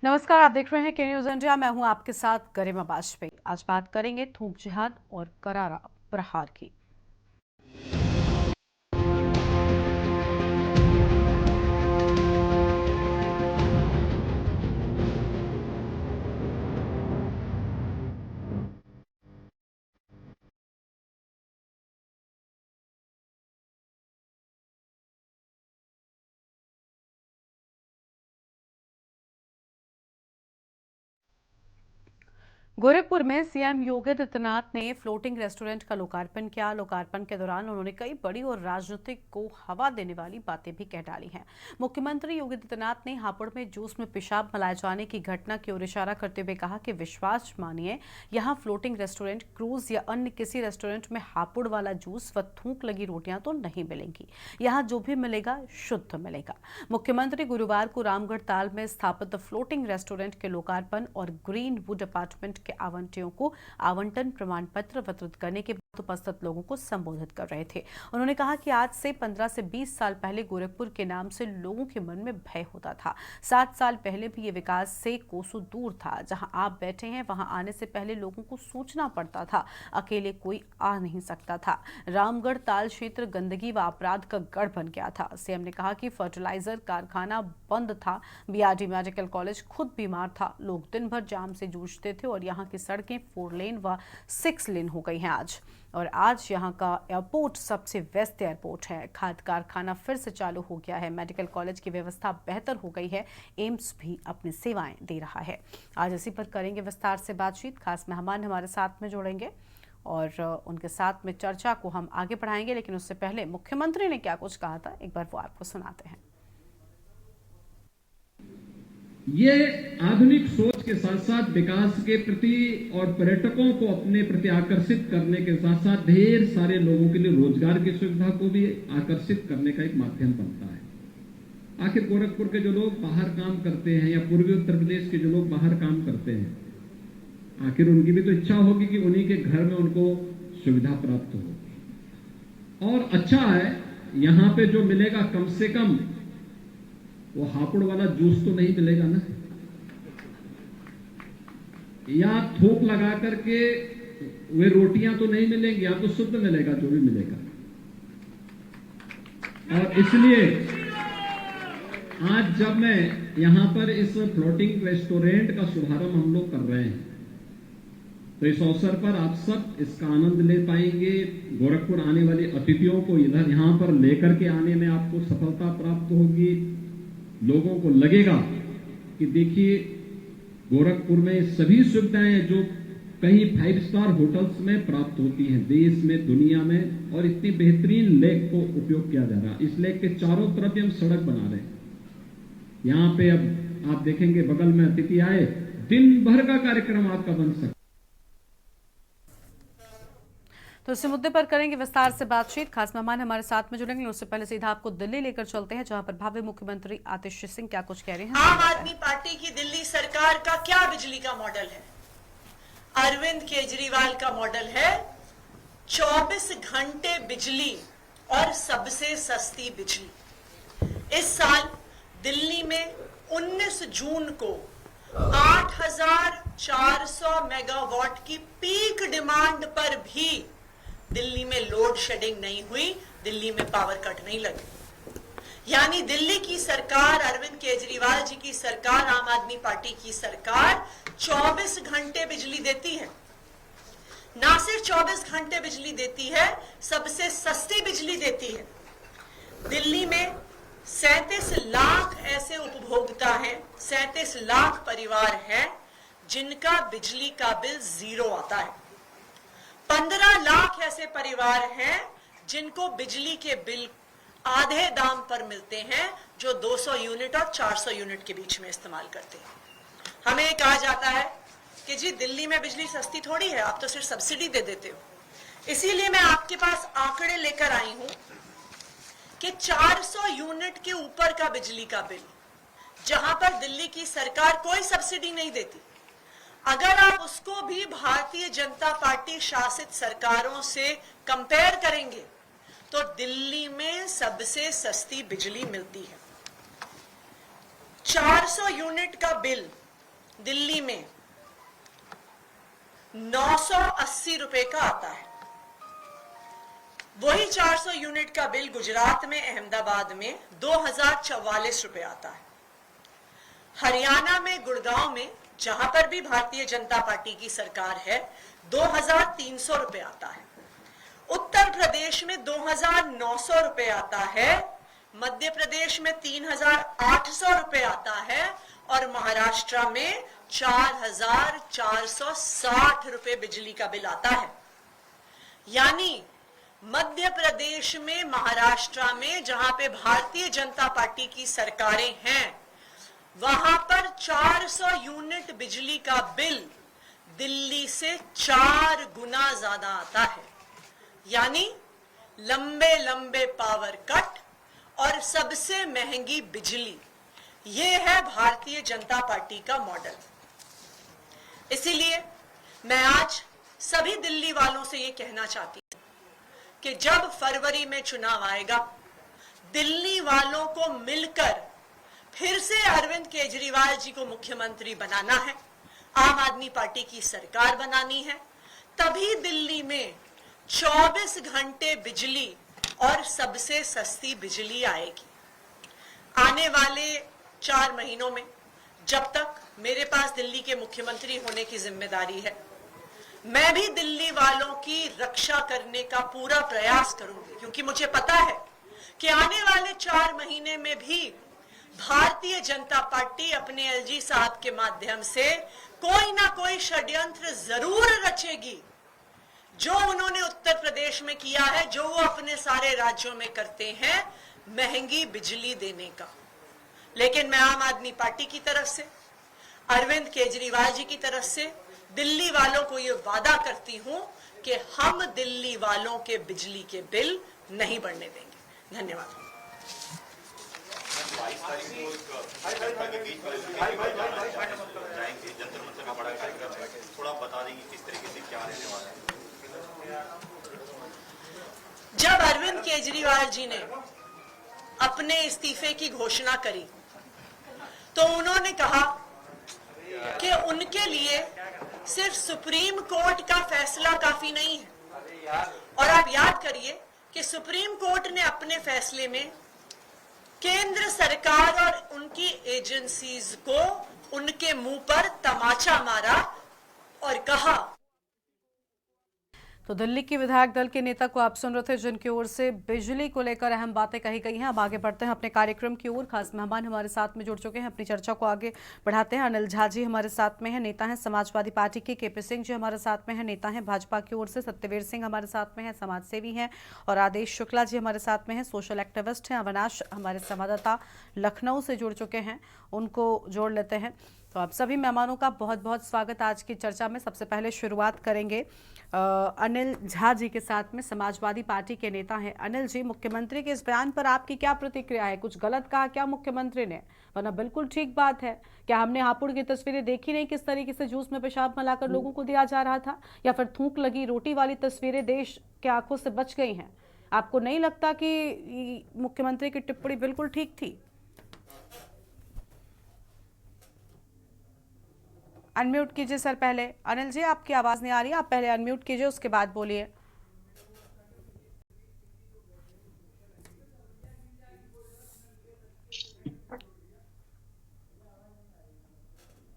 नमस्कार, आप देख रहे हैं के न्यूज इंडिया। मैं हूं आपके साथ गरिमा वाजपेयी। आज बात करेंगे थूक जिहाद और करारा प्रहार की। गोरखपुर में सीएम योगी आदित्यनाथ ने फ्लोटिंग रेस्टोरेंट का लोकार्पण किया। लोकार्पण के दौरान उन्होंने कई बड़ी और राजनीतिक को हवा देने वाली बातें भी कह डाली हैं। मुख्यमंत्री योगी आदित्यनाथ ने हापुड़ में जूस में पेशाब मिलाए जाने की घटना की ओर इशारा करते हुए कहा कि विश्वास मानिए, यहाँ फ्लोटिंग रेस्टोरेंट, क्रूज या अन्य किसी रेस्टोरेंट में हापुड़ वाला जूस व थूक लगी रोटियां तो नहीं मिलेंगी। यहाँ जो भी मिलेगा शुद्ध मिलेगा। मुख्यमंत्री गुरुवार को रामगढ़ ताल में स्थापित फ्लोटिंग रेस्टोरेंट के लोकार्पण और ग्रीन वुड अपार्टमेंट के आवंटियों को आवंटन प्रमाण पत्र वितरित करने के बाद उपस्थित लोगों को संबोधित कर रहे थे। उन्होंने कहा कि आज से 15 से 20 साल पहले गोरखपुर के नाम से लोगों के मन में भय होता था। 7 साल पहले भी ये विकास से कोसों दूर था। जहां आप बैठे हैं वहां आने से पहले लोगों को सोचना पड़ता था, अकेले कोई आ नहीं सकता था। रामगढ़ ताल क्षेत्र गंदगी व अपराध का गढ़ बन गया था। सीएम ने कहा कि फर्टिलाइजर कारखाना बंद था, बीआरडी मेडिकल कॉलेज खुद बीमार था, लोग दिन भर जाम से जूझते थे और यहाँ की सड़कें 4 लेन व 6 लेन हो गई हैं आज यहाँ का एयरपोर्ट सबसे व्यस्त एयरपोर्ट है। खाद कारखाना फिर से चालू हो गया है, मेडिकल कॉलेज की व्यवस्था बेहतर हो गई है, एम्स भी अपनी सेवाएं दे रहा है। आज इसी पर करेंगे विस्तार से बातचीत। खास मेहमान हमारे साथ में जुड़ेंगे और उनके साथ में चर्चा को हम आगे बढ़ाएंगे, लेकिन उससे पहले मुख्यमंत्री ने क्या कुछ कहा था एक बार वो आपको सुनाते हैं। ये आधुनिक सोच के साथ साथ विकास के प्रति और पर्यटकों को अपने प्रति आकर्षित करने के साथ साथ ढेर सारे लोगों के लिए रोजगार की सुविधा को भी आकर्षित करने का एक माध्यम बनता है। आखिर गोरखपुर के जो लोग बाहर काम करते हैं या पूर्वी उत्तर प्रदेश के जो लोग बाहर काम करते हैं, आखिर उनकी भी तो इच्छा होगी कि उन्हीं के घर में उनको सुविधा प्राप्त हो। और अच्छा है, यहाँ पे जो मिलेगा कम से कम वो हापुड़ वाला जूस तो नहीं मिलेगा ना, या थूक लगा करके वे रोटियां तो नहीं मिलेंगी, या तो शुद्ध मिलेगा जो भी मिलेगा। और इसलिए आज जब मैं यहां पर इस फ्लोटिंग रेस्टोरेंट का शुभारंभ हम लोग कर रहे हैं, तो इस अवसर पर आप सब इसका आनंद ले पाएंगे। गोरखपुर आने वाले अतिथियों को इधर यहां पर लेकर के आने में आपको सफलता प्राप्त होगी। लोगों को लगेगा कि देखिए गोरखपुर में सभी सुविधाएं जो कहीं 5 स्टार होटल्स में प्राप्त होती हैं देश में, दुनिया में, और इतनी बेहतरीन लेक को उपयोग किया जा रहा है। इस लेक के चारों तरफ हम सड़क बना रहे हैं। यहां पे अब आप देखेंगे बगल में अतिथि आए, दिन भर का कार्यक्रम आपका बन सकता है। तो इस मुद्दे पर करेंगे विस्तार से बातचीत। खास मेहमान हमारे साथ में जुड़ेंगे। उससे पहले सीधा आपको दिल्ली लेकर चलते हैं, जहां पर भावी मुख्यमंत्री आतिश सिंह क्या कुछ कह रहे हैं। आम आदमी पार्टी की दिल्ली सरकार का क्या बिजली का मॉडल है? अरविंद केजरीवाल का मॉडल है 24 घंटे बिजली और सबसे सस्ती बिजली। इस साल दिल्ली में 19 जून को 8,400 मेगावाट की पीक डिमांड पर भी दिल्ली में लोड शेडिंग नहीं हुई, दिल्ली में पावर कट नहीं लगे। यानी दिल्ली की सरकार, अरविंद केजरीवाल जी की सरकार, आम आदमी पार्टी की सरकार 24 घंटे बिजली देती है। ना सिर्फ 24 घंटे बिजली देती है, सबसे सस्ती बिजली देती है। दिल्ली में 37 लाख ऐसे उपभोक्ता हैं, 37 लाख परिवार हैं जिनका बिजली का बिल 0 आता है। 15 लाख ऐसे परिवार हैं जिनको बिजली के बिल आधे दाम पर मिलते हैं, जो 200 यूनिट और 400 यूनिट के बीच में इस्तेमाल करते हैं। हमें कहा जाता है कि जी दिल्ली में बिजली सस्ती थोड़ी है, आप तो सिर्फ सब्सिडी दे देते हो। इसीलिए मैं आपके पास आंकड़े लेकर आई हूं कि 400 यूनिट के ऊपर का बिजली का बिल, जहां पर दिल्ली की सरकार कोई सब्सिडी नहीं देती, अगर आप उसको भी भारतीय जनता पार्टी शासित सरकारों से कंपेयर करेंगे तो दिल्ली में सबसे सस्ती बिजली मिलती है। 400 यूनिट का बिल दिल्ली में 980 रुपए का आता है। वही 400 यूनिट का बिल गुजरात में, अहमदाबाद में 2044 रुपए आता है। हरियाणा में, गुड़गांव में, जहां पर भी भारतीय जनता पार्टी की सरकार है, 2300 रुपए आता है। उत्तर प्रदेश में 2900 रुपए आता है, मध्य प्रदेश में 3800 रुपए आता है और महाराष्ट्र में 4460 रुपए बिजली का बिल आता है। यानी मध्य प्रदेश में, महाराष्ट्र में, जहां पे भारतीय जनता पार्टी की सरकारें हैं, वहां पर 400 यूनिट बिजली का बिल दिल्ली से 4 गुना ज्यादा आता है। यानी लंबे लंबे पावर कट और सबसे महंगी बिजली, ये है भारतीय जनता पार्टी का मॉडल। इसीलिए मैं आज सभी दिल्ली वालों से ये कहना चाहती हूं कि जब फरवरी में चुनाव आएगा, दिल्ली वालों को मिलकर फिर से अरविंद केजरीवाल जी को मुख्यमंत्री बनाना है, आम आदमी पार्टी की सरकार बनानी है। तभी दिल्ली में 24 घंटे बिजली और सबसे सस्ती बिजली आएगी। आने वाले 4 महीनों में, जब तक मेरे पास दिल्ली के मुख्यमंत्री होने की जिम्मेदारी है, मैं भी दिल्ली वालों की रक्षा करने का पूरा प्रयास करूंगी, क्योंकि मुझे पता है कि आने वाले 4 महीने में भी भारतीय जनता पार्टी अपने एलजी साहब के माध्यम से कोई ना कोई षड्यंत्र जरूर रचेगी। जो उन्होंने उत्तर प्रदेश में किया है, जो वो अपने सारे राज्यों में करते हैं, महंगी बिजली देने का। लेकिन मैं आम आदमी पार्टी की तरफ से, अरविंद केजरीवाल जी की तरफ से दिल्ली वालों को ये वादा करती हूं कि हम दिल्ली वालों के बिजली के बिल नहीं बढ़ने देंगे। धन्यवाद। 22 तारीख को जाएंगे, जंतर मंतर का बड़ा कार्यक्रम है, थोड़ा बता देंगे किस तरीके से क्या रहने वाला है। जब अरविंद केजरीवाल जी ने अपने इस्तीफे की घोषणा करी, तो उन्होंने कहा कि उनके लिए सिर्फ सुप्रीम कोर्ट का फैसला काफी नहीं है। और आप याद करिए कि सुप्रीम कोर्ट ने अपने फैसले में केंद्र सरकार और उनकी एजेंसीज को उनके मुंह पर तमाचा मारा और कहा। तो दिल्ली की विधायक दल के नेता को आप सुन रहे थे, जिनकी ओर से बिजली को लेकर अहम बातें कही गई हैं। अब आगे बढ़ते हैं अपने कार्यक्रम की ओर। खास मेहमान हमारे साथ में जुड़ चुके हैं, अपनी चर्चा को आगे बढ़ाते हैं। अनिल झा जी हमारे साथ में हैं, नेता हैं समाजवादी पार्टी के। केपी सिंह जी हमारे साथ में हैं, नेता हैं भाजपा की ओर से। सत्यवीर सिंह हमारे साथ में हैं, समाज सेवी हैं। और आदेश शुक्ला जी हमारे साथ में हैं, सोशल एक्टिविस्ट हैं। अविनाश हमारे संवाददाता लखनऊ से जुड़ चुके हैं, उनको जोड़ लेते हैं। तो आप सभी मेहमानों का बहुत बहुत स्वागत आज की चर्चा में। सबसे पहले शुरुआत करेंगे अनिल झा जी के साथ में, समाजवादी पार्टी के नेता हैं। अनिल जी, मुख्यमंत्री के इस बयान पर आपकी क्या प्रतिक्रिया है? कुछ गलत कहा क्या मुख्यमंत्री ने? वरना बिल्कुल ठीक बात है। क्या हमने हापुड़ की तस्वीरें देखी नहीं, किस तरीके से जूस में पेशाब मिलाकर लोगों को दिया जा रहा था? या फिर थूक लगी रोटी वाली तस्वीरें देश के आंखों से बच गई हैं? आपको नहीं लगता कि मुख्यमंत्री की टिप्पणी बिल्कुल ठीक थी? अनम्यूट कीजिए सर पहले। अनिल जी, आपकी आवाज नहीं आ रही है, आप पहले अनम्यूट कीजिए, उसके बाद बोलिए।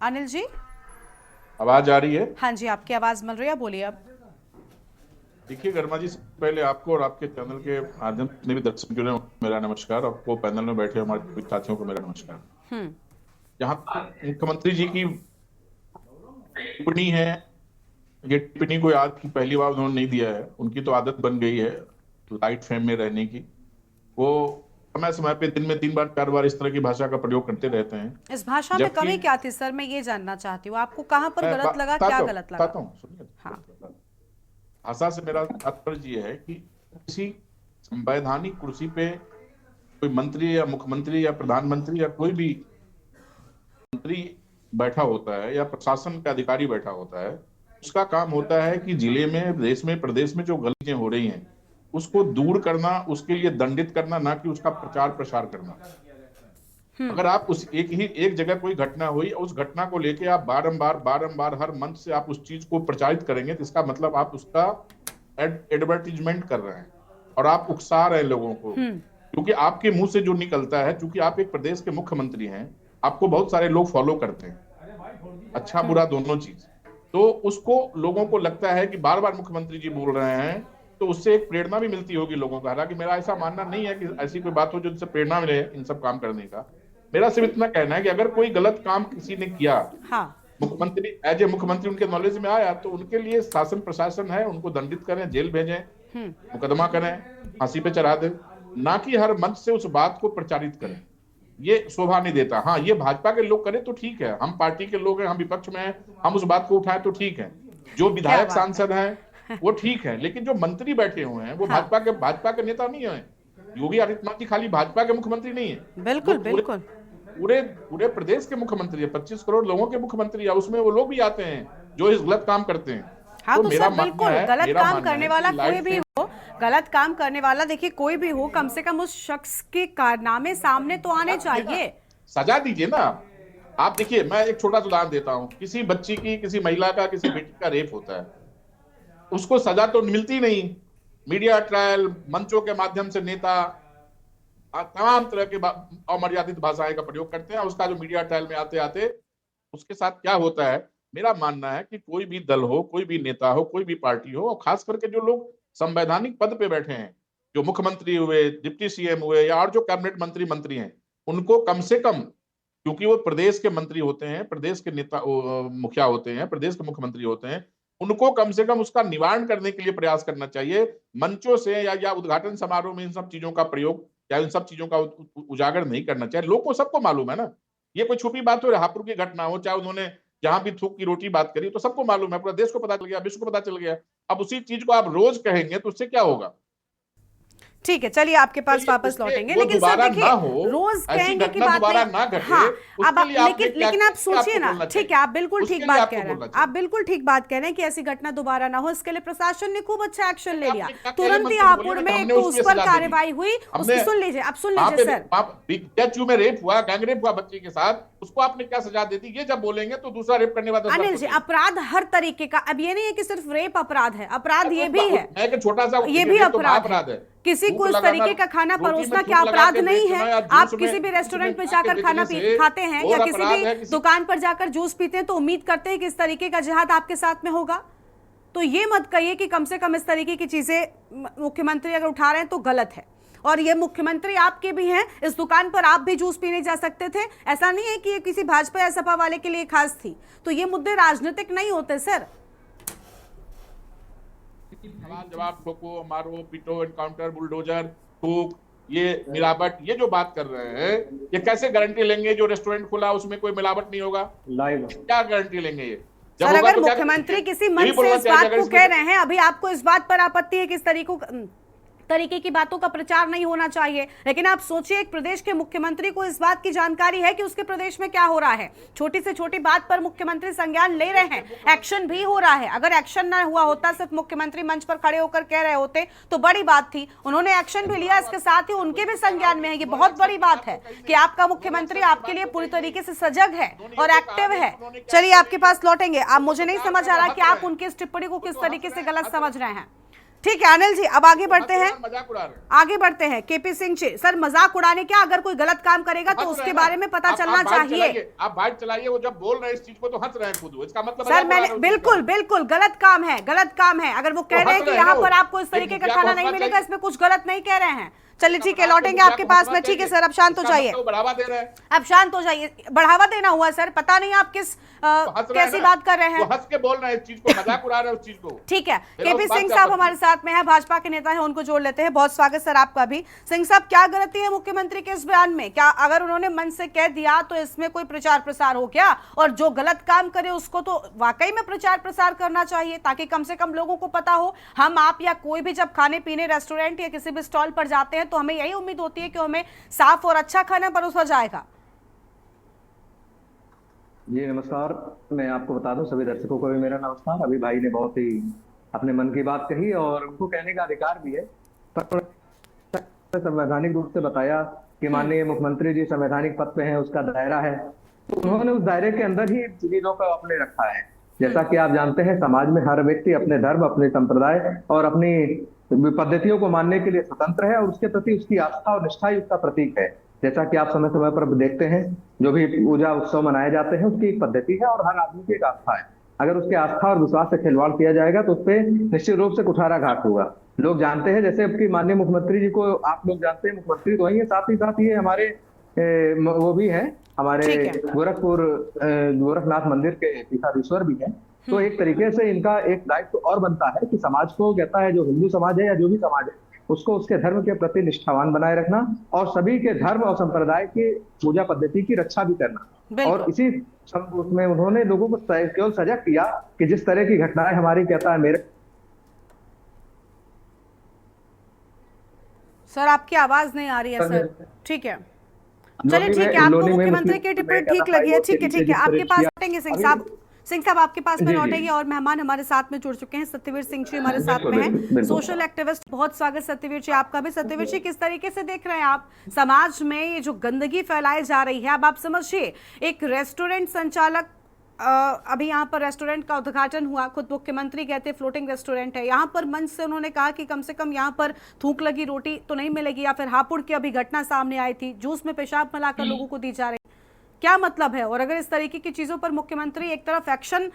अनिल जी, आवाज आ रही है? हाँ जी, आपकी आवाज मिल रही है, बोलिए अब। देखिए गर्मा जी, पहले आपको और आपके चैनल के माध्यम से भी दर्शकों को मेरा नमस्कार, आपको पैनल में बैठे हमारे साथियों को मेरा नमस्कार। जहां मुख्यमंत्री जी की टिप्पणी है, ये टिप्पणी कोई आज की पहली बार उन्होंने नहीं दिया है, उनकी तो आदत बन गई है लाइट फेम में रहने की। वो समय समय पे दिन में 3 बार 4 बार इस तरह की भाषा का प्रयोग करते रहते हैं। इस भाषा में कमी क्या थी सर? मैं ये जानना चाहती हूँ, आपको कहाँ पर गलत लगा, क्या गलत लगा? सुनिए, हाँ। भाषा से मेरा तात्पर्य ये है कि किसी संवैधानिक कुर्सी पे कोई मंत्री या मुख्यमंत्री या प्रधानमंत्री या कोई भी मंत्री बैठा होता है या प्रशासन का अधिकारी बैठा होता है, उसका काम होता है कि जिले में, देश में, प्रदेश में जो गलतियां हो रही हैं उसको दूर करना, उसके लिए दंडित करना, ना कि उसका प्रचार प्रसार करना। अगर आप उस एक जगह कोई घटना हुई, उस घटना को लेके आप बारंबार हर मंच से आप उस चीज को प्रचारित करेंगे, तो इसका मतलब आप उसका एडवर्टीजमेंट कर रहे हैं और आप उकसा रहे हैं लोगों को। क्योंकि आपके मुंह से जो निकलता है, क्योंकि आप एक प्रदेश के मुख्यमंत्री हैं, आपको बहुत सारे लोग फॉलो करते हैं, अच्छा बुरा दोनों चीज, तो उसको लोगों को लगता है कि बार बार मुख्यमंत्री जी बोल रहे हैं, तो उससे एक प्रेरणा भी मिलती होगी लोगों को। हालांकि मेरा ऐसा मानना नहीं है कि ऐसी कोई बात हो जो जिससे प्रेरणा मिले इन सब काम करने का। मेरा सिर्फ इतना कहना है कि अगर कोई गलत काम किसी ने किया, हाँ। मुख्यमंत्री एज ए मुख्यमंत्री उनके नॉलेज में आया, तो उनके लिए शासन प्रशासन है, उनको दंडित करें, जेल भेजें, मुकदमा करें, फांसी पे चढ़ा दें, ना कि हर मंच से उस बात को प्रचारित करें। ये शोभा नहीं देता। हाँ, ये भाजपा के लोग करें तो ठीक है, हम पार्टी के लोग हैं, हम विपक्ष में हैं, हम उस बात को उठाएं तो ठीक है, जो विधायक सांसद हैं वो ठीक है, लेकिन जो मंत्री बैठे हुए हैं वो भाजपा के नेता नहीं है। योगी आदित्यनाथ जी खाली भाजपा के मुख्यमंत्री नहीं है, बिल्कुल बिल्कुल, पूरे प्रदेश के मुख्यमंत्री है, 25 करोड़ लोगों के मुख्यमंत्री है, उसमें वो लोग भी आते हैं जो इस गलत काम करते हैं। हाँ तो मेरा सर बिल्कुल, गलत काम करने वाला कोई भी हो, गलत काम करने वाला देखिए कोई भी हो, कम से कम उस शख्स के कारनामे सामने तो आने चाहिए। सजा दीजिए ना। आप देखिए, मैं एक छोटा सा उदाहरण देता हूँ, किसी बच्ची की, किसी महिला का, किसी बेटी का रेप होता है, उसको सजा तो मिलती नहीं। मीडिया ट्रायल, मंचों के माध्यम से नेता तमाम तरह के अमर्यादित भाषाएं का प्रयोग करते हैं। उसका जो मीडिया ट्रायल में आते आते उसके साथ क्या होता है, मेरा मानना है कि कोई भी दल हो, कोई भी नेता हो, कोई भी पार्टी हो, और खास करके जो लोग संवैधानिक पद पे बैठे हैं, जो मुख्यमंत्री हुए, डिप्टी सीएम हुए, या और जो कैबिनेट मंत्री हैं, उनको कम से कम, क्योंकि वो प्रदेश के मंत्री होते हैं, प्रदेश के नेता मुखिया होते हैं, प्रदेश के मुख्यमंत्री होते हैं, उनको कम से कम उसका निवारण करने के लिए प्रयास करना चाहिए। मंचों से या उद्घाटन समारोह में इन सब चीजों का प्रयोग या इन सब चीजों का उजागर नहीं करना चाहिए। लोगों को सबको मालूम है ना, ये कोई छुपी बात हो, राहपुर की घटना हो, चाहे उन्होंने जहां भी थूक की रोटी बात करी, तो सबको मालूम है, पूरा देश को पता चल गया, विश्व को पता चल गया। अब उसी चीज को आप रोज कहेंगे तो उससे क्या होगा? ठीक है, चलिए आपके पास वापस लौटेंगे, लेकिन सर देखिए, रोज कहेंगे की बात नहीं। हाँ, अब लेकिन आप सोचिए ना, ठीक है, आप बिल्कुल ठीक बात कह रहे हैं, आप बिल्कुल ठीक बात कह रहे हैं कि ऐसी घटना दोबारा ना हो, इसके लिए प्रशासन ने खूब अच्छा एक्शन ले लिया, तुरंत ही हापुड़ में एक तो उस पर कार्रवाई हुई। सुन लीजिए, आप सुन लीजिए सर, में रेप हुआ, गैंग रेप हुआ बच्ची के साथ, उसको आपने क्या सजा दे दी? ये जब बोलेंगे तो दूसरा रेप करने वाला अनिल जी, अपराध हर तरीके का, अब ये नहीं है कि सिर्फ रेप अपराध है, अपराध ये भी है, छोटा सा ये भी अपराध है। किसी को इस तरीके का खाना परोसना क्या अपराध नहीं है? आप किसी भी रेस्टोरेंट में जाकर खाना खाते हैं या किसी भी दुकान पर जाकर जूस पीते हैं तो उम्मीद करते हैं कि इस तरीके का जिहाद आपके साथ में होगा। तो ये मत कहिए कि कम से कम इस तरीके की चीजें मुख्यमंत्री अगर उठा रहे हैं तो गलत है। और ये मुख्यमंत्री आपके भी हैं, इस दुकान पर आप भी जूस पीने जा सकते थे। ऐसा नहीं है कि ये किसी भाजपा या सपा वाले के लिए खास थी। तो ये मुद्दे राजनीतिक नहीं होते सर। सवाल जवाब, ठोको, मारो, पीटो, एनकाउंटर, बुलडोजर, थूक, ये मिलावट, ये जो बात कर रहे हैं, ये कैसे गारंटी लेंगे जो रेस्टोरेंट खुला उसमें कोई मिलावट नहीं होगा? लाइव क्या गारंटी लेंगे ये? सर अगर मुख्यमंत्री किसी मंच से इस बात को कह रहे हैं, अभी आपको इस बात पर आपत्ति है कि इस तरीके की बातों का प्रचार नहीं होना चाहिए, लेकिन आप सोचिए एक प्रदेश के मुख्यमंत्री को इस बात की जानकारी है कि उसके प्रदेश में क्या हो रहा है। छोटी से छोटी बात पर मुख्यमंत्री संज्ञान ले रहे हैं, एक्शन भी हो रहा है। अगर एक्शन ना हुआ होता, सिर्फ मुख्यमंत्री मंच पर खड़े होकर कह रहे होते तो बड़ी बात थी। उन्होंने एक्शन भी लिया, इसके साथ ही उनके भी संज्ञान में है। ये बहुत बड़ी बात है कि आपका मुख्यमंत्री आपके लिए पूरी तरीके से सजग है और एक्टिव है। चलिए आपके पास लौटेंगे। आप, मुझे नहीं समझ आ रहा कि आप उनकी इस टिप्पणी को किस तरीके से गलत समझ रहे हैं। ठीक है अनिल जी, अब आगे बढ़ते हैं, आगे बढ़ते हैं। केपी सिंह जी, सर मजाक उड़ाने क्या, अगर कोई गलत काम करेगा तो उसके बारे में पता चलना चाहिए। आप बाइक चलाइए, वो जब बोल रहे हैं इस चीज को तो हंस रहे हैं खुद, इसका मतलब सर मैंने बिल्कुल गलत काम है, गलत काम है। अगर वो कह रहे हैं कि यहाँ पर आपको इस तरीके का खाना नहीं मिलेगा, इसमें कुछ गलत नहीं कह रहे हैं। चलिए ठीक है, लौटेंगे आपके पास में। ठीक है सर, अब शांत हो जाइए, बढ़ावा दे रहे हैं, अब शांत हो जाइए। बढ़ावा देना हुआ सर, पता नहीं आप किस कैसी बात कर रहे हैं, हंस के बोल रहे हैं इस चीज को, मजाक उड़ा रहे हैं उस चीज को। ठीक है, केपी सिंह साहब हमारे साथ में है, भाजपा के नेता है, उनको जोड़ लेते हैं। बहुत स्वागत सर आपका भी। सिंह साहब, क्या गलती है मुख्यमंत्री के इस बयान में? क्या अगर उन्होंने मन से कह दिया तो इसमें कोई प्रचार प्रसार हो क्या? और जो गलत काम करे उसको तो वाकई में प्रचार प्रसार करना चाहिए, ताकि कम से कम लोगों को पता हो। हम आप या कोई भी जब खाने पीने रेस्टोरेंट या किसी भी स्टॉल पर जाते हैं तो हमें यही उम्मीद होती है कि हमें साफ और अच्छा खाना परोसा जाएगा। जी नमस्कार, मैं आपको बता दूं, सभी दर्शकों को भी मेरा नमस्कार। अभी भाई ने बहुत ही अपने मन की बात कही और उनको कहने का अधिकार भी है, पर संवैधानिक रूप से बताया कि माननीय मुख्यमंत्री जी संवैधानिक पद पे हैं, उसका दायरा है, तो उन्होंने उस दायरे के अंदर ही चीजों को अपने रखा है। जैसा कि आप जानते हैं, समाज में हर व्यक्ति अपने धर्म, अपने संप्रदाय और अपनी पद्धतियों को मानने के लिए स्वतंत्र है, और उसके प्रति उसकी आस्था और निष्ठा ही उसका प्रतीक है। जैसा कि आप समय समय पर देखते हैं, जो भी पूजा उत्सव मनाए जाते हैं उसकी एक पद्धति है और हर आदमी की एक आस्था है। अगर उसके आस्था और विश्वास से खिलवाड़ किया जाएगा तो उस पर निश्चित रूप से कुठाराघात होगा। लोग जानते हैं, जैसे कि माननीय मुख्यमंत्री जी को आप लोग जानते हैं, मुख्यमंत्री तो वही है, साथ ही साथ ये हमारे वो भी है, हमारे ठीक है। गोरखनाथ मंदिर के पीठाधीश्वर भी हैं। तो एक तरीके से इनका एक दायित्व और बनता है कि समाज को, कहता है जो हिंदू समाज है या जो भी समाज है, उसको उसके धर्म के प्रति निष्ठावान बनाए रखना और सभी के धर्म और संप्रदाय की पूजा पद्धति की रक्षा भी करना। बिल्कुल। और इसी उसमें उन्होंने लोगों को केवल सजग किया कि जिस तरह की घटनाएं हमारी, कहता है मेरे सर आपकी आवाज नहीं आ रही है सर। ठीक है, चलिए लोनी ठीक में- है, आपको लोनी में मुख्यमंत्री मुस्लिम की टिप्पणी में ठीक लगी है। ठीक है, ठीक है, आपके जिस पास तरह लौटेंगे सिंह अभी- साहब। सिंह साहब आपके पास में जी, जी। लौटेंगे और मेहमान हमारे साथ में जुड़ चुके हैं। सत्यवीर सिंह जी हमारे साथ बिल्कुल, में हैं, बिल्कुल। Social activist. बहुत स्वागत सत्यवीर जी आपका भी। सत्यवीर जी, किस तरीके से देख रहे हैं आप समाज में ये जो गंदगी फैलाई जा रही है? अब आप समझिए, एक रेस्टोरेंट संचालक, अभी यहाँ पर रेस्टोरेंट का उद्घाटन हुआ, खुद मुख्यमंत्री कहते फ्लोटिंग रेस्टोरेंट है, यहाँ पर मंच से उन्होंने कहा कि कम से कम यहाँ पर थूक लगी रोटी तो नहीं मिलेगी। या फिर हापुड़ की अभी घटना सामने आई थी, जूस में पेशाब मिलाकर लोगों को दी जा रही, क्या मतलब है? और अगर इस तरीके की चीजों पर मुख्यमंत्री, एक तरफ एक्शन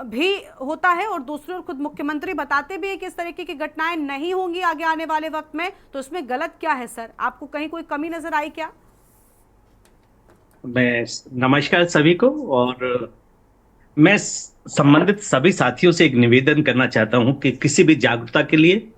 भी होता है और दूसरी ओर खुद मुख्यमंत्री बताते भी है कि इस तरीके की घटनाएं नहीं होंगी आगे आने वाले वक्त में, तो इसमें गलत क्या है सर? आपको कहीं कोई कमी नजर आई क्या? मैं नमस्कार सभी को, और मैं संबंधित सभी साथियों से एक निवेदन करना चाहता हूं कि किसी भी जागरूकता के लिए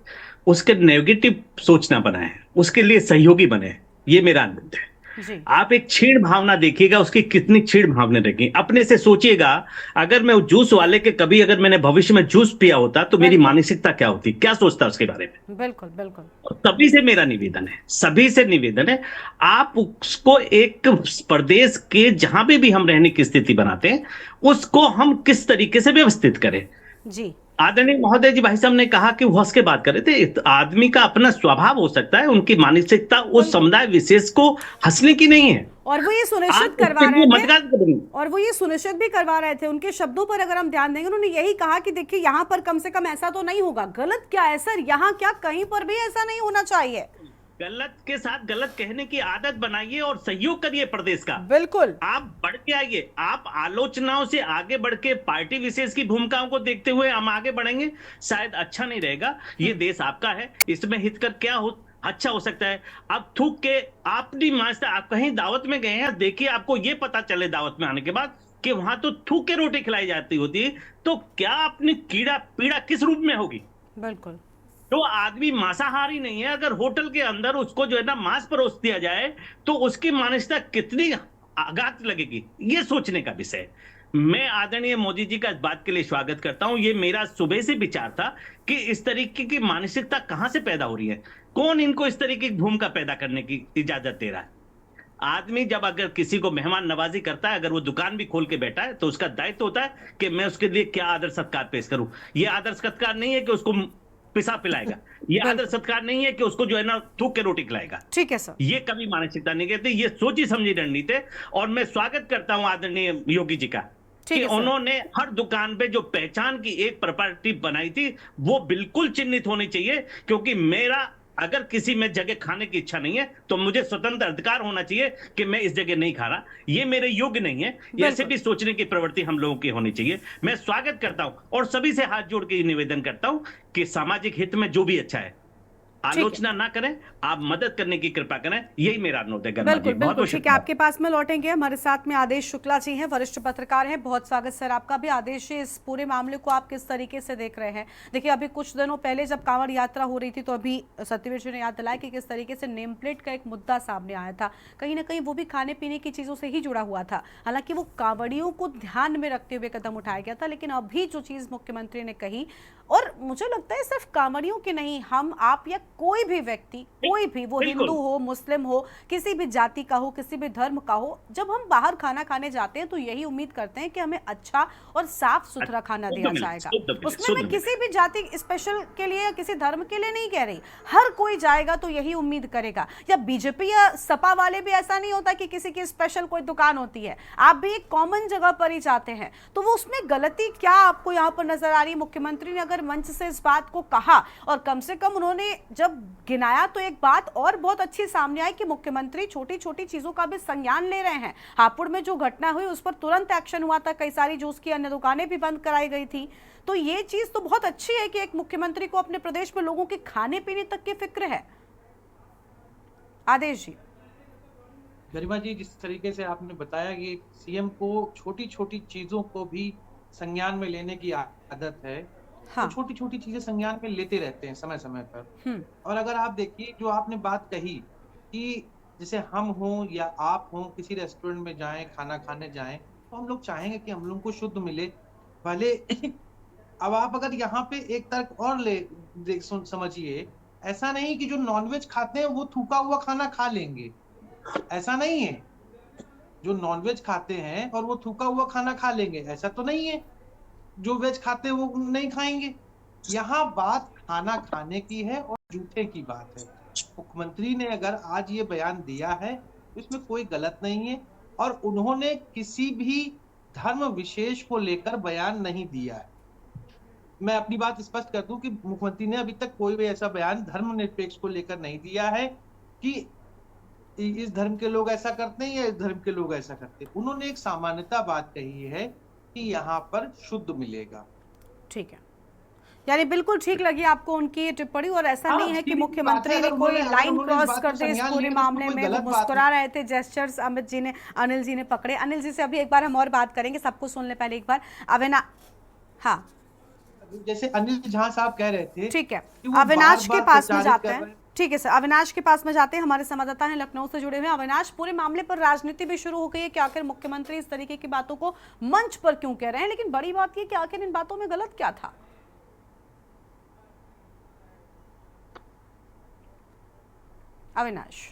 उसके नेगेटिव सोच ना बनाएं, उसके लिए सहयोगी बने। ये मेरा अनुरोध है। जी। आप एक छीण भावना देखिएगा, उसकी कितनी छीण भावना रखें। अपने से सोचिएगा, अगर मैं जूस वाले के कभी अगर मैंने भविष्य में जूस पिया होता तो मेरी मानसिकता क्या होती, क्या सोचता उसके बारे में। बिल्कुल बिल्कुल। सभी से मेरा निवेदन है, सभी से निवेदन है, आप उसको एक प्रदेश के जहां भी हम रहने की स्थिति बनाते हैं, उसको हम किस तरीके से व्यवस्थित करें। जी। आदरणीय महोदय जी, भाई साहब ने कहा कि वो हंस के बात कर रहे थे। आदमी का अपना स्वभाव हो सकता है, उनकी मानसिकता उस समुदाय विशेष को हंसने की नहीं है। और वो ये सुनिश्चित आप करवा उसके लिए रहे थे, मतदान करेंगे। और वो ये सुनिश्चित भी करवा रहे थे, उनके शब्दों पर अगर हम ध्यान देंगे, उन्होंने यही कहा कि देखिए यहाँ पर कम से कम ऐसा तो नहीं होगा। गलत क्या है सर? यहाँ क्या कहीं पर भी ऐसा नहीं होना चाहिए? गलत के साथ गलत कहने की आदत बनाइए और सहयोग करिए प्रदेश का। बिल्कुल। आप बढ़ के आइए, आप आलोचनाओं से आगे बढ़ के पार्टी विशेष की भूमिकाओं को देखते हुए हम आगे बढ़ेंगे, शायद अच्छा नहीं रहेगा। ये देश आपका है, इसमें हित कर क्या हो अच्छा हो सकता है। अब थूक के आप नहीं मानते, आप कहीं दावत में गए हैं, देखिए आपको ये पता चले दावत में आने के बाद कि वहां तो थूक के रोटी खिलाई जाती होती, तो क्या अपनी कीड़ा पीड़ा किस रूप में होगी। बिल्कुल। तो आदमी मांसाहारी नहीं है, अगर होटल के अंदर उसको जो है ना मांस परोस दिया जाए तो उसकी मानसिकता कितनी आघात लगेगी, ये सोचने का विषय है। मैं आदरणीय मोदी जी का इस बात के लिए स्वागत करता हूं। ये मेरा सुबह से विचार था कि इस तरीके की मानसिकता कहां से पैदा हो रही है, कौन इनको इस तरीके की भूमिका पैदा करने की इजाजत दे रहा है। आदमी जब अगर किसी को मेहमान नवाजी करता है, अगर वो दुकान भी खोल के बैठा है, तो उसका दायित्व होता है कि मैं उसके लिए क्या आदर सत्कार पेश करूं। ये आदर सत्कार नहीं है कि उसको पिसा पिलाएगा, ये आदर सत्कार नहीं है कि उसको जो है ना थूक के रोटी खिलाएगा। ठीक है सर। ये कभी मानसिकता नहीं कहते, ये सोची समझी रणनीति है। और मैं स्वागत करता हूं आदरणीय योगी जी का कि उन्होंने हर दुकान पे जो पहचान की एक प्रॉपर्टी बनाई थी वो बिल्कुल चिन्हित होनी चाहिए। क्योंकि मेरा अगर किसी में जगह खाने की इच्छा नहीं है तो मुझे स्वतंत्र अधिकार होना चाहिए कि मैं इस जगह नहीं खा रहा, ये मेरे योग्य नहीं है। ऐसे भी सोचने की प्रवृत्ति हम लोगों की होनी चाहिए। मैं स्वागत करता हूं और सभी से हाथ जोड़ के निवेदन करता हूं कि सामाजिक हित में जो भी अच्छा है, आलोचना ना करें, आप मदद करने की कृपा करें, यही मेरा अनुरोध है। बिल्कुल बिल्कुल। ठीक है, आपके पास में लौटेंगे। हमारे साथ में आदेश शुक्ला जी हैं, वरिष्ठ पत्रकार हैं। बहुत स्वागत सर आपका भी। आदेश जी, इस पूरे मामले को आप किस तरीके से देख रहे हैं? देखिए, अभी कुछ दिनों पहले जब कांवड़ यात्रा हो रही थी तो अभी सत्यवीर जी ने याद दिलाया कि किस तरीके से नेम प्लेट का एक मुद्दा सामने आया था, कहीं ना कहीं वो भी खाने पीने की चीजों से ही जुड़ा हुआ था। हालांकि वो कांवड़ियों को ध्यान में रखते हुए कदम उठाया गया था, लेकिन अभी जो चीज मुख्यमंत्री ने कही, और मुझे लगता है सिर्फ कांवड़ियों के नहीं, हम आप या कोई भी व्यक्ति, कोई भी, वो बिल्कुल। हिंदू हो, मुस्लिम हो, किसी भी जाति का हो, किसी भी धर्म का हो, जब हम बाहर खाना खाने जाते हैं तो यही उम्मीद करते हैं कि हमें अच्छा और साफ सुथरा खाना शुद्ध दिया मिले, जाएगा। शुद्ध मिले, उसमें शुद्ध मैं मिले। किसी भी जाति स्पेशल के लिए या किसी धर्म के लिए नहीं कह रही, हर कोई जाएगा तो यही उम्मीद करेगा। या बीजेपी या सपा वाले भी ऐसा नहीं होता कि किसी की स्पेशल कोई दुकान होती है, आप भी एक कॉमन जगह पर ही जाते हैं, तो वो उसमें गलती क्या आपको यहाँ पर नजर आ रही है? मुख्यमंत्री ने अगर मंच से इस बात को कहा और कम से कम उन्होंने जब गिनाया तो एक बात और बहुत अच्छी सामने आई कि मुख्यमंत्री छोटी छोटी चीजों का भी संज्ञान ले रहे हैं। हापुड़ में जो घटना हुई उस पर तुरंत एक्शन हुआ था, कई सारी जूस की अन्य दुकानें भी बंद कराई गई थी। तो ये चीज तो बहुत अच्छी है कि एक मुख्यमंत्री को अपने प्रदेश में लोगों के खाने पीने तक की फिक्र है। आदेश जी। गरिमा जी, जिस तरीके से आपने बताया कि सीएम को छोटी छोटी चीजों को भी संज्ञान में लेने की आदत है, हाँ। तो छोटी छोटी चीजें संज्ञान में लेते रहते हैं समय समय पर। और अगर आप देखिए जो आपने बात कही कि जैसे हम हों या आप हों, किसी रेस्टोरेंट में जाएं, खाना खाने जाएं, तो हम लोग चाहेंगे कि हम लोग को शुद्ध मिले भले। अब आप अगर यहाँ पे एक तर्क और समझिए, ऐसा नहीं कि जो नॉनवेज खाते हैं वो थूका हुआ खाना खा लेंगे, ऐसा नहीं है। जो नॉनवेज खाते हैं और वो थूका हुआ खाना खा लेंगे, ऐसा तो नहीं है। जो वेज खाते हैं वो नहीं खाएंगे। यहाँ बात खाना खाने की है और जूठे की बात है। मुख्यमंत्री ने अगर आज ये बयान दिया है तो इसमें कोई गलत नहीं है, और उन्होंने किसी भी धर्म विशेष को लेकर बयान नहीं दिया है। मैं अपनी बात स्पष्ट कर दूं कि मुख्यमंत्री ने अभी तक कोई भी ऐसा बयान धर्मनिरपेक्ष को लेकर नहीं दिया है कि इस धर्म के लोग ऐसा करते हैं या इस धर्म के लोग ऐसा करते हैं। उन्होंने एक सामान्यता बात कही है कि यहाँ पर शुद्ध मिलेगा। ठीक है, यानी बिल्कुल ठीक लगी आपको उनकी टिप्पणी, और ऐसा हाँ, नहीं है कि सीधी मुख्यमंत्री बात ने है, कोई अगर लाइन उन्होंने इस क्रॉस बात कर को दे इस संज्ञान पूरे लिया तो मामले कोई में। वो गलत बात मुस्कुरा रहे थे, जेस्चर्स अनिल जी ने पकड़े। अनिल जी से अभी एक बार हम और बात करेंगे, सबको सुन ले पहले एक बार। हाँ जैसे अनिल झा साहब कह रहे थे, ठीक है, कि वो अविनाश के बार-बार पास में प्रचारित जाते कर हैं। रहे हैं। ठीक है सर, अविनाश के पास में जाते हैं, हमारे संवाददाता हैं लखनऊ से जुड़े हुए। अविनाश, पूरे मामले पर राजनीति भी शुरू हो गई है कि आखिर मुख्यमंत्री इस तरीके की बातों को मंच पर क्यों कह रहे हैं, लेकिन बड़ी बात यह कि आखिर इन बातों में गलत क्या था? अविनाश।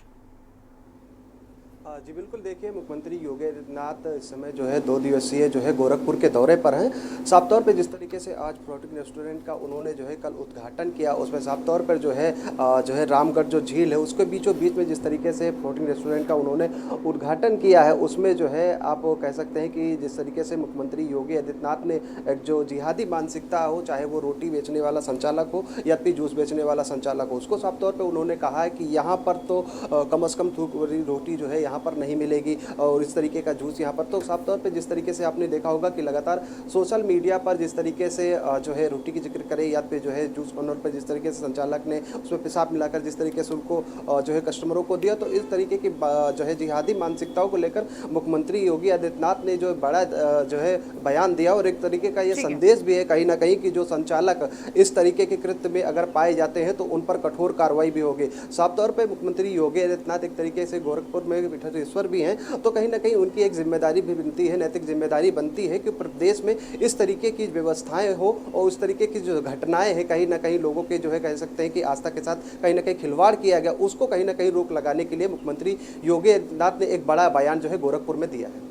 जी बिल्कुल, देखिए मुख्यमंत्री योगी आदित्यनाथ इस समय जो है 2 दिवसीय जो है गोरखपुर के दौरे पर हैं। साफ तौर पे जिस तरीके से आज फ्लोटिंग रेस्टोरेंट का उन्होंने जो है कल उद्घाटन किया, उसमें साफ तौर पर जो है रामगढ़ जो झील है उसके बीचों बीच में जिस तरीके से फ्लोटिंग रेस्टोरेंट का उन्होंने उद्घाटन किया है, उसमें जो है आप कह सकते हैं कि जिस तरीके से मुख्यमंत्री योगी आदित्यनाथ ने एक जो जिहादी मानसिकता हो, चाहे वो रोटी बेचने वाला संचालक हो या फिर जूस बेचने वाला संचालक हो, उसको साफ तौर पर उन्होंने कहा है कि यहाँ पर तो कम अज़ कम थूक वाली रोटी जो है यहाँ पर नहीं मिलेगी और इस तरीके का जूस यहाँ पर। तो साफ तौर पे जिस तरीके से आपने देखा होगा कि लगातार सोशल मीडिया पर जिस तरीके से जो है रोटी की जिक्र करे या फिर जो है जूस कॉर्नर पर जिस तरीके से संचालक ने उसमें पेशाब मिलाकर जिस तरीके से उनको जो है कस्टमरों को दिया, तो इस तरीके की जो है जिहादी मानसिकताओं को लेकर मुख्यमंत्री योगी आदित्यनाथ ने जो बड़ा जो है बयान दिया और एक तरीके का ये संदेश भी है कहीं ना कहीं कि जो संचालक इस तरीके के कृत्य में अगर पाए जाते हैं तो उन पर कठोर कार्रवाई भी होगी। साफ तौर पर मुख्यमंत्री योगी आदित्यनाथ एक तरीके से गोरखपुर में पीठाधीश्वर भी हैं, तो कहीं ना कहीं उनकी एक जिम्मेदारी भी बनती है, नैतिक जिम्मेदारी बनती है कि प्रदेश में इस तरीके की व्यवस्थाएं हो और उस तरीके की जो घटनाएं हैं कहीं ना कहीं लोगों के जो है कह सकते हैं कि आस्था के साथ कहीं ना कहीं खिलवाड़ किया गया, उसको कहीं ना कहीं रोक लगाने के लिए मुख्यमंत्री योगी आदित्यनाथ ने एक बड़ा बयान जो है गोरखपुर में दिया है।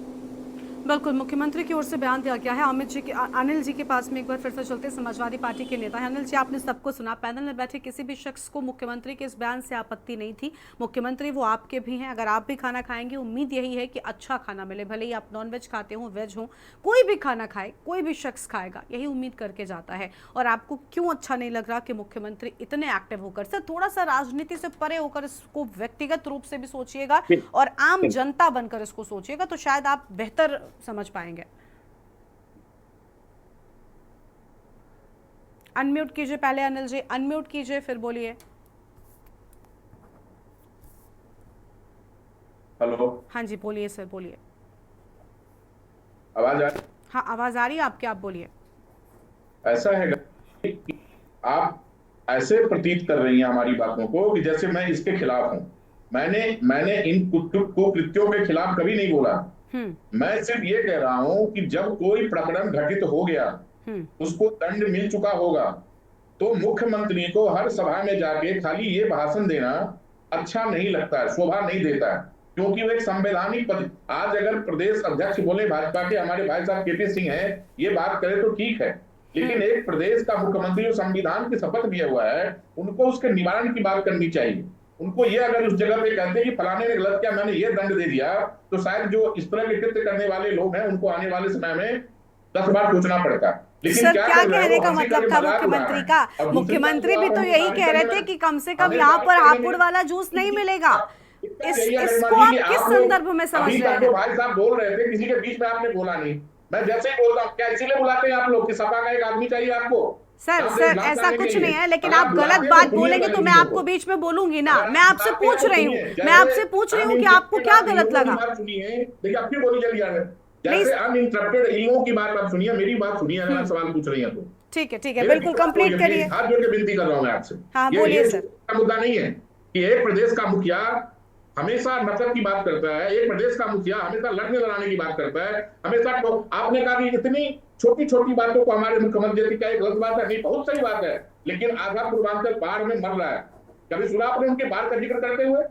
बिल्कुल, मुख्यमंत्री की ओर से बयान दिया गया है। अनिल जी के पास में एक बार फिर से चलते, समाजवादी पार्टी के नेता है अनिल जी, आपने सबको सुना, पैनल में बैठे किसी भी शख्स को मुख्यमंत्री के इस बयान से आपत्ति नहीं थी। मुख्यमंत्री वो आपके भी हैं, अगर आप भी खाना खाएंगे उम्मीद यही है कि अच्छा खाना मिले, भले ही आप नॉनवेज खाते हो वेज हो, कोई भी खाना खाए, कोई भी शख्स खाएगा, यही उम्मीद करके जाता है। और आपको क्यों अच्छा नहीं लग रहा कि मुख्यमंत्री इतने एक्टिव होकर, सर थोड़ा सा राजनीति से परे होकर इसको व्यक्तिगत रूप से भी सोचिएगा और आम जनता बनकर इसको सोचिएगा, तो शायद आप बेहतर समझ पाएंगे। अनम्यूट कीजिए पहले अनिल जी, अनम्यूट कीजिए फिर बोलिए। हेलो, हाँ जी बोलिए सर, बोलिए। आवाज आ रही? हाँ आवाज आ रही है आपकी, आप बोलिए। ऐसा है कि आप ऐसे प्रतीत कर रही हैं हमारी बातों को कि जैसे मैं इसके खिलाफ हूं। मैंने इन कुकृत्यों के खिलाफ कभी नहीं बोला। मैं सिर्फ ये कह रहा हूं कि जब कोई प्रकरण घटित हो गया, उसको दंड मिल चुका होगा, तो मुख्यमंत्री को हर सभा में जाके खाली ये भाषण देना अच्छा नहीं लगता है, शोभा नहीं देता है, क्योंकि वो एक संवैधानिक पद। आज अगर प्रदेश अध्यक्ष बोले भाजपा के, हमारे भाई साहब केपी सिंह हैं, ये बात करे तो ठीक है, लेकिन एक प्रदेश का मुख्यमंत्री जो संविधान की शपथ लिया हुआ है, उनको उसके निवारण की बात करनी चाहिए। उनको ये अगर उस जगह पे कहते हैं कि फलाने ने गलत किया, मैंने ये दंड दे दिया, तो शायद जो इस तरह के कृत्य करने वाले लोग हैं उनको आने वाले समय में 10 बार सोचना पड़ता है। लेकिन सर, क्या क्या कर रहे हैं, कहने वो का हंसी मतलब करके था मजाक उड़ा मुख्यमंत्री रहे का? हैं। और दूसरी मुख्यमंत्री तरफ भी तो हम यही बात कह रहे थे करें, कि कम से कम हमें यहाँ बात पर करने हापुड़ में- वाला जूस नहीं मिलेगा। यही है इसको गरिमा आप जी कि किस आप लोग संदर्भ में समझ अभी रहे तक तो हैं? भाई साहब बोल रहे थे, किसी के बीच में आपने बोला नहीं। मैं जैसे ही बोलता हूँ, क्या इसीलिए बुलाते हैं आप लोग कि सपा का एक आदमी चाहिए आपको? सर यहाँ से सर लाभ ऐसा लाने के कुछ लिए। नहीं है, लेकिन अगर आप बुलाते गलत हैं बात तो बोलेंगे सुनिए तो मैं चीजों आपको को। बीच में बोलूंगी ना। अगर मैं आपसे बुलाते हैं पूछ तो रही हूँ, सुनिए। मैं आपसे पूछ रही हूँ कि आपको क्या गलत लगा? बात सुनिए, देखिए आप क्यों बोली जल्दी आ रहे हैं? नहीं। जैसे अनइंटरप्टेड ईगो की बात आप सुनिए, मेरी बात सुनिए, अगर आप सवाल पूछ रही हैं तो। ठीक है, मेरे बिल्कुल पीछे कंप्लीट छोड़िए, करिए। हाथ जोड़ के विनती कर रहा हूं मैं आपसे। हाँ, ये बोलिए सर। का मुद्दा नहीं है कि एक प्रदेश का मुखिया हमेशा नफरत की बात करता है, एक प्रदेश का मुखिया हमेशा लड़ने लड़ाने की बात करता है, हमेशा। तो आपने कहा कि इतनी छोटी छोटी बातों को हमारे मुख्यमंत्री जी, क्या एक गलत बात है? नहीं, बहुत सही बात है, लेकिन आधा पूर्वांचल बाढ़ में मर रहा है। कभी सुना आपने उनके बाढ़ का जिक्र करते हुए?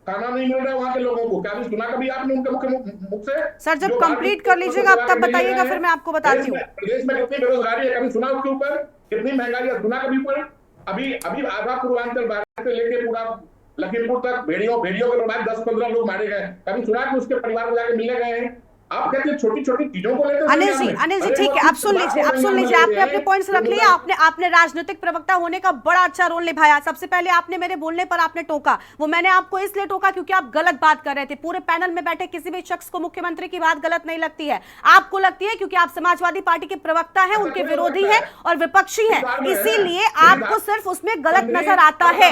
खाना नहीं मिल रहा है वहां के लोगों को, क्या सुना कभी आपने उनके मुख से? सर, जब जो कंप्लीट बाढ़ कर लीजिएगा आप तब नहीं बताइएगा, रहे हैं। फिर मैं आपको बताती हूँ। प्रदेश में कितनी बेरोजगारी है, कभी सुना उसके ऊपर? कितनी महंगाई है, सुना कभी ऊपर? अभी अभी आधा पूर्वांचल बाढ़ से लेके पूरा लखीमपुर तक भेड़ियों के प्रभाव 10-15 लोग मारे गए, कभी सुना कि उसके परिवार को जाके मिलने गए हैं? आप कहते हैं छोटी छोटी चीजों को लेते हैं। अनिल जी ठीक है, आप सुन लीजिए, आपने अपने पॉइंट्स रख लिए। आपने राजनीतिक प्रवक्ता होने का बड़ा अच्छा रोल निभाया। सबसे पहले आपने मेरे बोलने पर आपने टोका, वो मैंने आपको इसलिए टोका क्योंकि आप गलत बात कर रहे थे। पूरे पैनल में बैठे किसी भी शख्स को मुख्यमंत्री की बात गलत नहीं लगती है, आपको लगती है क्योंकि आप समाजवादी पार्टी के प्रवक्ता हैं, उनके विरोधी हैं और विपक्षी हैं, इसीलिए आपको सिर्फ उसमें गलत नजर आता है।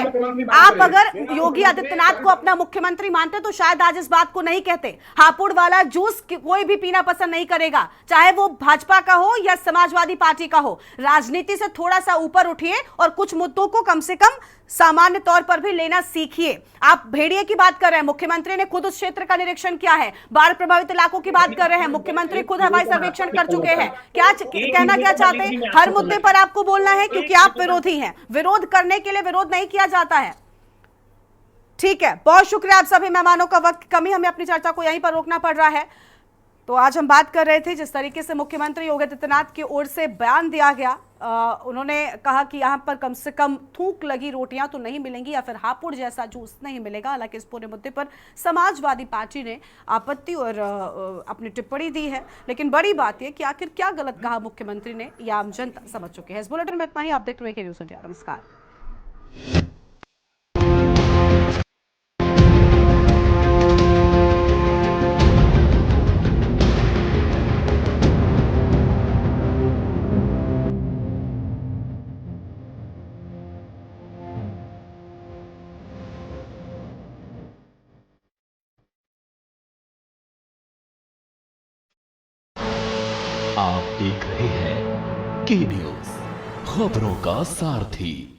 आप अगर योगी आदित्यनाथ को अपना मुख्यमंत्री मानते तो शायद आज इस बात को नहीं कहते। हापुड़ वाला जूस कोई भी पीना पसंद नहीं करेगा, चाहे वो भाजपा का हो या समाजवादी पार्टी का हो। राजनीति से थोड़ा सा ऊपर उठिए और कुछ मुद्दों को कम से कम सामान्य तौर पर भी लेना सीखिए। आप भेड़िए की बात कर रहे हैं, मुख्यमंत्री ने खुद उस क्षेत्र का निरीक्षण किया है। बाढ़ प्रभावित इलाकों की बात कर रहे हैं, मुख्यमंत्री खुद हवाई सर्वेक्षण कर चुके हैं। क्या कहना क्या चाहते हैं? हर मुद्दे पर आपको बोलना है क्योंकि आप विरोधी हैं। विरोध करने के लिए विरोध नहीं किया जाता है। ठीक है, बहुत शुक्रिया आप सभी मेहमानों का। वक्त कमी, हमें अपनी चर्चा को यहीं पर रोकना पड़ रहा है। तो आज हम बात कर रहे थे जिस तरीके से मुख्यमंत्री योगी आदित्यनाथ की ओर से बयान दिया गया। उन्होंने कहा कि यहाँ पर कम से कम थूक लगी रोटियां तो नहीं मिलेंगी या फिर हापुड़ जैसा जूस नहीं मिलेगा। हालांकि इस पूरे मुद्दे पर समाजवादी पार्टी ने आपत्ति और अपनी टिप्पणी दी है, लेकिन बड़ी बात यह कि आखिर क्या गलत कहा मुख्यमंत्री ने, यह आम जनता समझ चुकी है। इस बुलेटिन में इतना ही। आप देखते रहिए न्यूज़ इंडिया। नमस्कार। आप देख रहे हैं के न्यूज़, खबरों का सारथी।